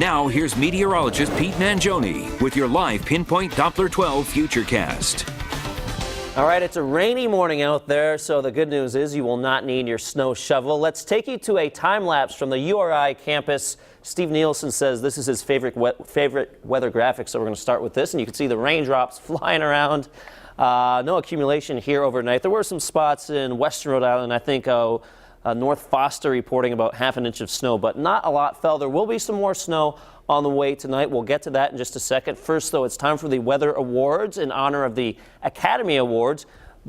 Now, here's meteorologist Pete Mangione with your live Pinpoint Doppler 12 Futurecast. All right, it's a rainy morning out there, so the good news is you will not need your snow shovel. Let's take you to a time lapse from the URI campus. Steve Nielsen says this is his favorite weather graphic, so we're going to start with this, and you can see the raindrops flying around. No accumulation here overnight. There were some spots in western Rhode Island. I think North Foster reporting about ½ an inch of snow, but not a lot fell. There will be some more snow on the way tonight. We'll get to that in just a second. First, though, it's time for the Weather Awards in honor of the Academy Awards.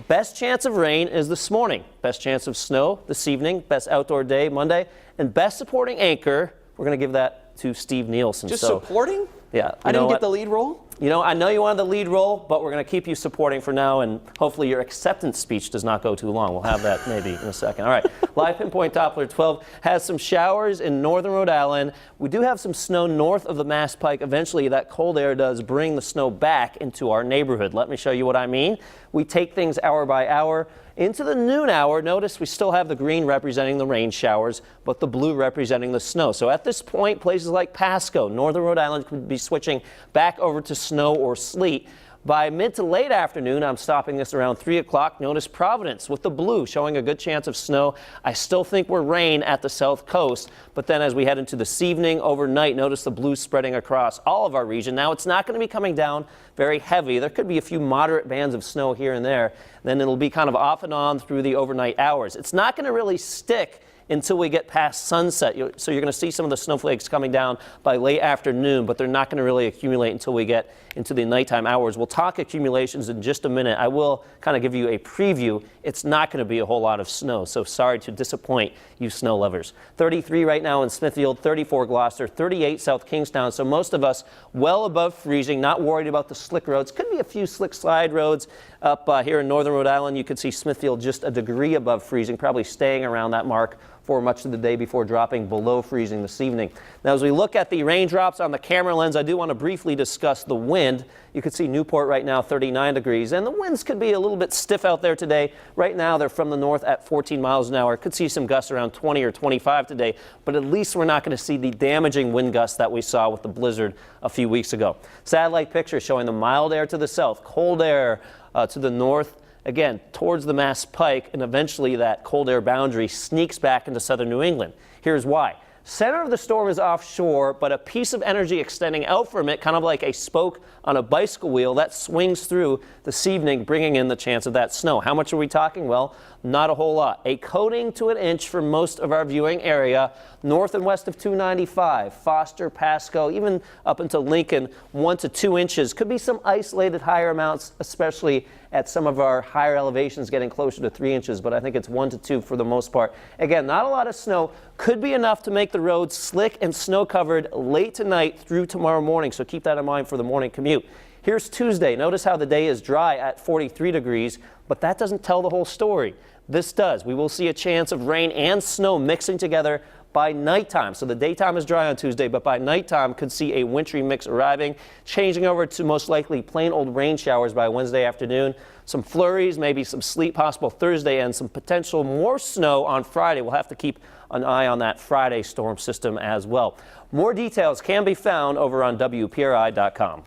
Best chance of rain is this morning. Best chance of snow this evening. Best outdoor day Monday. And best supporting anchor, we're going to give that to Steve Nielsen. Just supporting? Yeah. I didn't get the lead role? You know, I know you wanted the lead role, but we're going to keep you supporting for now, and hopefully your acceptance speech does not go too long. We'll have that maybe in a second. All right, live Pinpoint Doppler 12 has some showers in northern Rhode Island. We do have some snow north of the Mass Pike. Eventually, that cold air does bring the snow back into our neighborhood. Let me show you what I mean. We take things hour by hour. Into the noon hour, notice we still have the green representing the rain showers, but the blue representing the snow. So at this point, places like Pasco, northern Rhode Island could be switching back over to snow or sleet. By mid to late afternoon, I'm stopping this around 3 o'clock. Notice Providence with the blue showing a good chance of snow. I still think we're rain at the south coast, but then as we head into this evening, overnight, notice the blue spreading across all of our region. Now, it's not going to be coming down very heavy. There could be a few moderate bands of snow here and there. Then it'll be kind of off and on through the overnight hours. It's not going to really stick until we get past sunset. So you're going to see some of the snowflakes coming down by late afternoon, but they're not going to really accumulate until we get into the nighttime hours. We'll talk accumulations in just a minute. I will kind of give you a preview. It's not going to be a whole lot of snow, so sorry to disappoint you snow lovers. 33 right now in Smithfield, 34 Gloucester, 38 South Kingstown, so most of us well above freezing, not worried about the slick roads. Could be a few slick slide roads up here in northern Rhode Island. You could see Smithfield just a degree above freezing, probably staying around that mark for much of the day before dropping below freezing this evening. Now, as we look at the raindrops on the camera lens, I do want to briefly discuss the wind. You can see Newport right now, 39 degrees, and the winds could be a little bit stiff out there today. Right now, they're from the north at 14 miles an hour. Could see some gusts around 20 or 25 today, but at least we're not going to see the damaging wind gusts that we saw with the blizzard a few weeks ago. Satellite picture showing the mild air to the south, cold air to the north, again, towards the Mass Pike, and eventually that cold air boundary sneaks back into southern New England. Here's why. Center of the storm is offshore, but a piece of energy extending out from it, kind of like a spoke on a bicycle wheel, that swings through this evening, bringing in the chance of that snow. How much are we talking? Well, not a whole lot. A coating to an inch for most of our viewing area, north and west of 295, Foster, Pasco, even up into Lincoln, 1 to 2 inches. Could be some isolated higher amounts, especially at some of our higher elevations getting closer to 3 inches, but I think it's 1 to 2 for the most part. Again, not a lot of snow. Could be enough to make the roads slick and snow covered late tonight through tomorrow morning, so keep that in mind for the morning commute. Here's Tuesday. Notice how the day is dry at 43 degrees, but that doesn't tell the whole story. This does. We will see a chance of rain and snow mixing together by nighttime. So the daytime is dry on Tuesday, but by nighttime could see a wintry mix arriving, changing over to most likely plain old rain showers by Wednesday afternoon. Some flurries, maybe some sleet possible Thursday, and some potential more snow on Friday. We'll have to keep an eye on that Friday storm system as well. More details can be found over on WPRI.com.